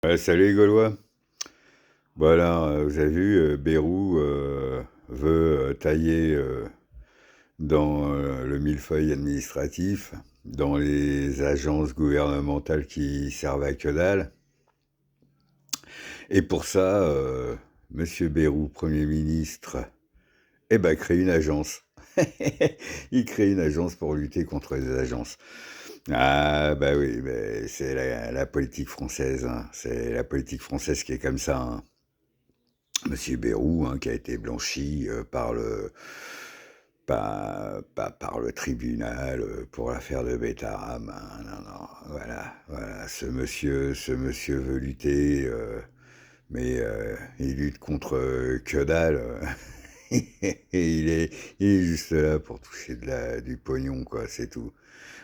Ouais, salut les Gaulois. Voilà, vous avez vu, Bayrou veut tailler dans le millefeuille administratif, dans les agences gouvernementales qui servent à que dalle. Et pour ça, Monsieur Bayrou, Premier ministre, eh ben, crée une agence. Il crée une agence pour lutter contre les agences. Ah bah oui, mais c'est la politique française, hein. C'est la politique française qui est comme ça, hein. Monsieur Bayrou, hein, qui a été blanchi par le tribunal pour l'affaire de Betaram, hein. Non, non, voilà, ce monsieur veut lutter, mais il lutte contre que dalle. Et il est juste là pour toucher du pognon, quoi, c'est tout.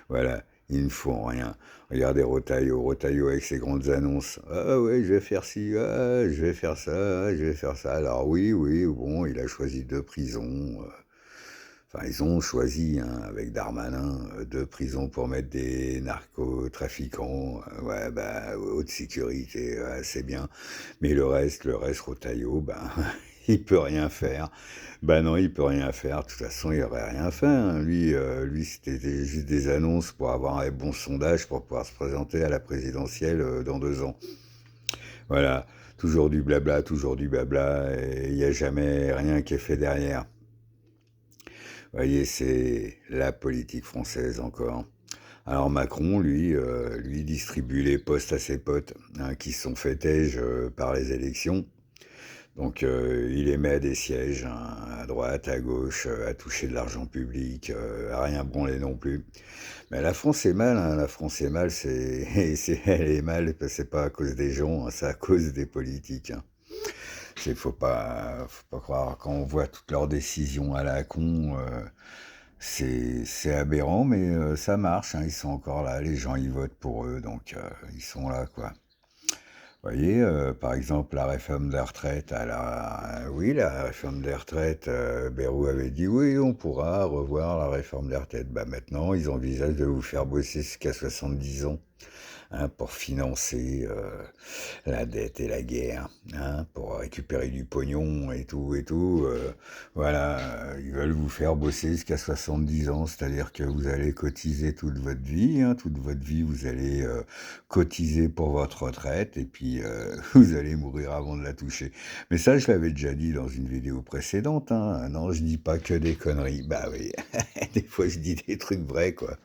Voilà, ils ne font rien. Regardez Rotaillot avec ses grandes annonces. Ah ouais, je vais faire ci, ah, je vais faire ça, ah, je vais faire ça. Alors oui, oui, bon, il a choisi deux prisons. Enfin, ils ont choisi, hein, avec Darmanin, deux prisons pour mettre des narcotrafiquants. Ouais, bah, haute sécurité, ouais, c'est bien. Mais le reste, Rotaillot, ben, il peut rien faire. Ben non, il peut rien faire. De toute façon, il aurait rien fait, hein. Lui, c'était juste des annonces pour avoir un bon sondage pour pouvoir se présenter à la présidentielle dans 2 ans. Voilà, toujours du blabla, et il n'y a jamais rien qui est fait derrière. Vous voyez, c'est la politique française encore. Alors Macron, lui distribue les postes à ses potes, hein, qui se sont fait tège par les élections. Donc il les met à des sièges, hein, à droite, à gauche, à toucher de l'argent public, à rien branler non plus. Mais la France est mal, hein, la France est mal, elle est mal, c'est pas à cause des gens, hein, c'est à cause des politiques, hein. Faut pas croire, quand on voit toutes leurs décisions à la con, c'est aberrant, mais ça marche, hein, ils sont encore là, les gens ils votent pour eux, donc ils sont là, quoi. Vous voyez, par exemple, la réforme des retraites. Alors, oui, la réforme des retraites, Bayrou avait dit oui, on pourra revoir la réforme des retraites. Bah maintenant, ils envisagent de vous faire bosser jusqu'à 70 ans, hein, pour financer la dette et la guerre, hein, pour récupérer du pognon et tout et tout. Voilà, ils veulent vous faire bosser jusqu'à 70 ans, c'est-à-dire que vous allez cotiser toute votre vie, hein, toute votre vie, vous allez cotiser pour votre retraite et puis vous allez mourir avant de la toucher. Mais ça, je l'avais déjà dit dans une vidéo précédente, hein. Non, je dis pas que des conneries. Bah oui, des fois je dis des trucs vrais, quoi.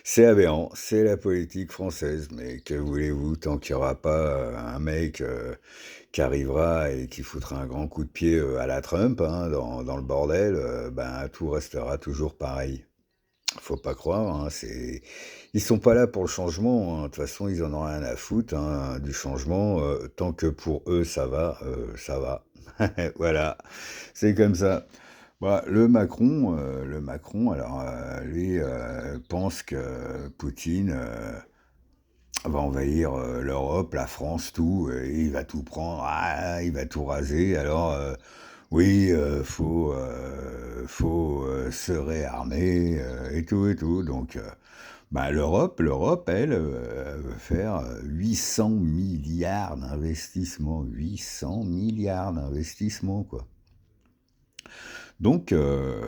C'est aberrant, c'est la politique française, mais que voulez-vous, tant qu'il n'y aura pas un mec qui arrivera et qui foutra un grand coup de pied à la Trump, hein, dans le bordel, ben tout restera toujours pareil. Faut pas croire, hein, ils sont pas là pour le changement, hein. De toute façon, ils en ont rien à foutre, hein, du changement. Tant que pour eux ça va, ça va. Voilà, c'est comme ça. Bah, le Macron, alors lui pense que Poutine va envahir l'Europe, la France, tout, et il va tout prendre, ah, il va tout raser. Alors oui, faut se réarmer et tout. Donc, bah, l'Europe, elle, veut faire 800 milliards d'investissements, 800 milliards d'investissements, quoi. Donc,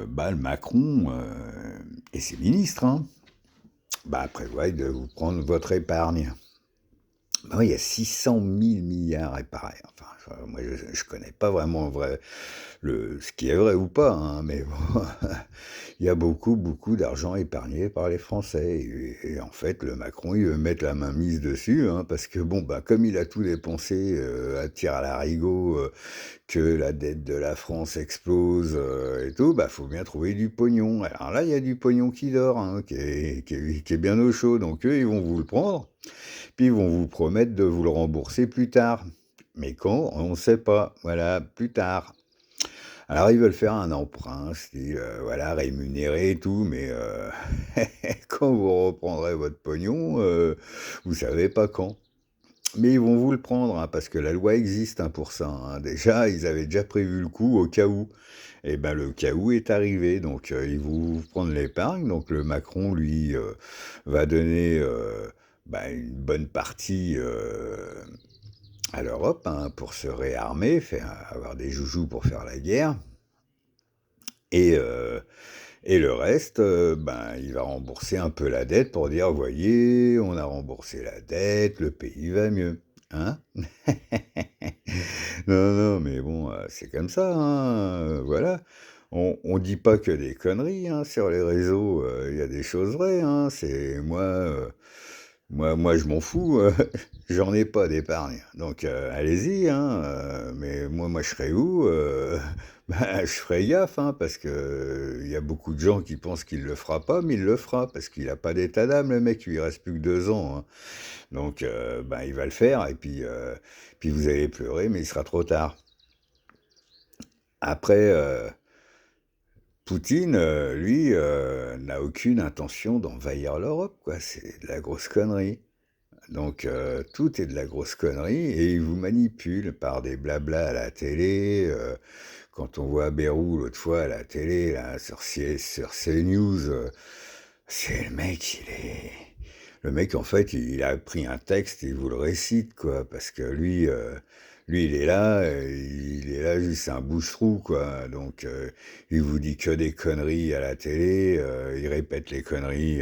bah, le Macron et ses ministres, hein, bah, prévoient de vous prendre votre épargne. Bah oui, il y a 600 000 milliards épargnés. Enfin, moi, je connais pas vraiment ce qui est vrai ou pas, hein, mais bon, il y a beaucoup, beaucoup d'argent épargné par les Français. Et en fait, le Macron, il veut mettre la main mise dessus, hein, parce que bon, bah, comme il a tout dépensé à tir à l'arigot, que la dette de la France explose et tout, bah, faut bien trouver du pognon. Alors là, il y a du pognon qui dort, hein, qui est bien au chaud. Donc eux, ils vont vous le prendre, puis ils vont vous promettre de vous le rembourser plus tard. Mais quand, on ne sait pas. Voilà, plus tard. Alors ils veulent faire un emprunt, style, voilà, rémunéré et tout, mais quand vous reprendrez votre pognon, vous savez pas quand. Mais ils vont vous le prendre, hein, parce que la loi existe, hein, pour ça, hein. Déjà, ils avaient déjà prévu le coup au cas où. Et ben le cas où est arrivé, donc ils vont vous prendre l'épargne. Donc le Macron, lui, va donner bah, une bonne partie, à l'Europe, hein, pour se réarmer, faire avoir des joujoux pour faire la guerre et heu et le reste, ben, il va rembourser un peu la dette pour dire: «Voyez, on a remboursé la dette, le pays va mieux». Hein? Non, non, mais bon, c'est comme ça, hein, voilà. On dit pas que des conneries, hein, sur les réseaux, il y a des choses vraies, hein. C'est moi, moi je m'en fous, j'en ai pas d'épargne, donc allez-y, hein, mais moi je serais où? Bah, je ferais gaffe, hein, parce que il y a beaucoup de gens qui pensent qu'il le fera pas, mais il le fera parce qu'il a pas d'état d'âme le mec, il lui reste plus que 2 ans, hein. Donc bah, il va le faire et puis vous allez pleurer, mais il sera trop tard. Après, Poutine, lui, n'a aucune intention d'envahir l'Europe, quoi. C'est de la grosse connerie. Donc tout est de la grosse connerie et il vous manipule par des blablas à la télé, quand on voit Bayrou l'autre fois à la télé, là, sur CNews, c'est le mec, en fait, il a pris un texte et il vous le récite, quoi, parce que lui, il est là juste un bouche-trou, quoi. Donc, il vous dit que des conneries à la télé, il répète les conneries,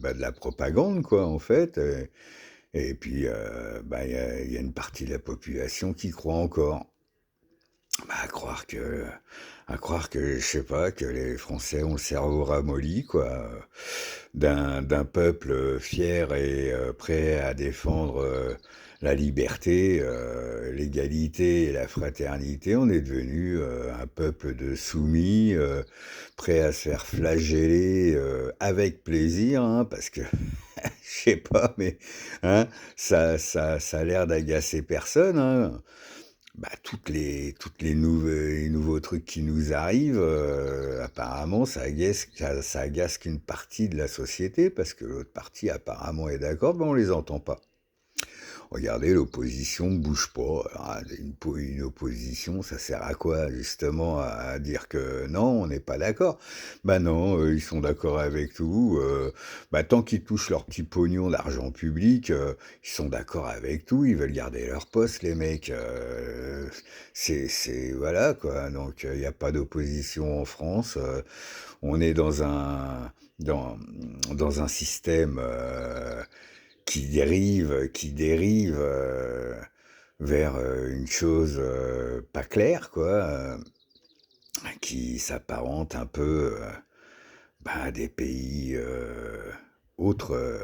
bah, de la propagande, quoi, en fait, et puis, bah, il y a une partie de la population qui croit encore. Bah, à croire que, je sais pas, que les Français ont le cerveau ramolli, quoi, d'un peuple, fier et prêt à défendre, la liberté, l'égalité et la fraternité. On est devenu, un peuple de soumis, prêt à se faire flageller, avec plaisir, hein, parce que je sais pas, mais hein, ça a l'air d'agacer personne, hein. Bah, les nouveaux trucs qui nous arrivent, apparemment ça agace qu'une partie de la société parce que l'autre partie apparemment est d'accord, mais on les entend pas. Regardez, l'opposition ne bouge pas. Ah, une opposition, ça sert à quoi? Justement à dire que non, on n'est pas d'accord. Bah non, ils sont d'accord avec tout. Bah, tant qu'ils touchent leur petit pognon d'argent public, ils sont d'accord avec tout. Ils veulent garder leur poste, les mecs. Voilà quoi. Donc il n'y a pas d'opposition en France. On est dans un système. Qui dérive, vers, une chose, pas claire quoi, qui s'apparente un peu, bah, à des pays, autres,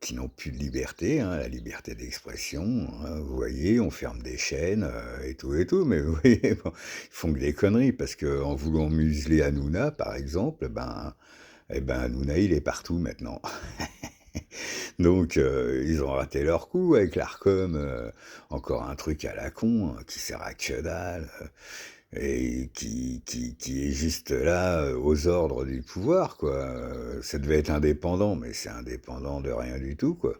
qui n'ont plus de liberté, hein, la liberté d'expression, hein. Vous voyez, on ferme des chaînes, et tout, mais vous voyez, bon, ils font que des conneries parce qu'en voulant museler Hanouna, par exemple, ben Hanouna, il est partout maintenant. Donc ils ont raté leur coup avec l'Arcom, encore un truc à la con, qui sert à que dalle, et qui est juste là, aux ordres du pouvoir, quoi. Ça devait être indépendant, mais c'est indépendant de rien du tout, quoi.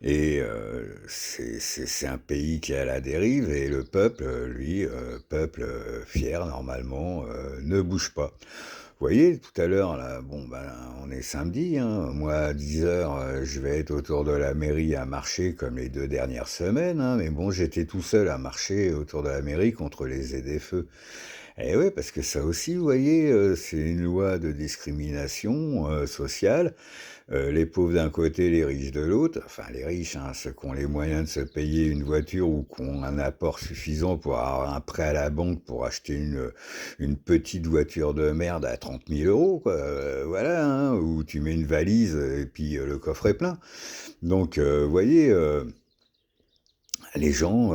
Et c'est un pays qui est à la dérive et le peuple, lui, peuple, fier normalement, ne bouge pas. Vous voyez, tout à l'heure, là, bon, ben, on est samedi, hein. Moi, à 10h, je vais être autour de la mairie à marcher comme les 2 dernières semaines, hein, mais bon, j'étais tout seul à marcher autour de la mairie contre les ZFE. Et ouais, parce que ça aussi, vous voyez, c'est une loi de discrimination, sociale. Les pauvres d'un côté, les riches de l'autre. Enfin, les riches, hein, ceux qui ont les moyens de se payer une voiture ou qui ont un apport suffisant pour avoir un prêt à la banque pour acheter une petite voiture de merde à 30 000 €, quoi. Voilà, hein, où tu mets une valise et puis le coffre est plein. Donc, vous voyez, les gens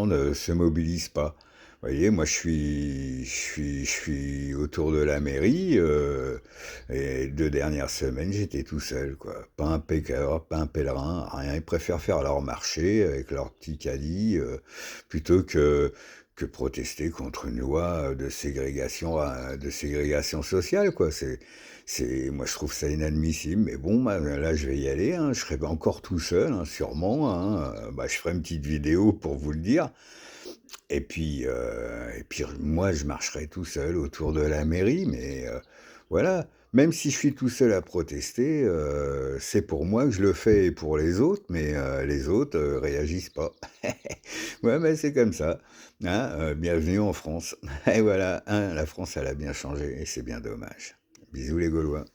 ne se mobilisent pas. Vous voyez, moi, je suis autour de la mairie, et 2 dernières semaines, j'étais tout seul, quoi. Pas un péqueur, pas un pèlerin, rien. Ils préfèrent faire leur marché avec leur petit caddie, plutôt que protester contre une loi de ségrégation sociale, quoi. Moi, je trouve ça inadmissible, mais bon, bah, là, je vais y aller, hein. Je serai encore tout seul, hein, sûrement, hein. Bah, je ferai une petite vidéo pour vous le dire. Et puis moi, je marcherai tout seul autour de la mairie, mais voilà. Même si je suis tout seul à protester, c'est pour moi que je le fais et pour les autres, mais les autres, réagissent pas. Ouais, mais c'est comme ça, hein, bienvenue en France. Et voilà, hein, la France, elle a bien changé et c'est bien dommage. Bisous les Gaulois.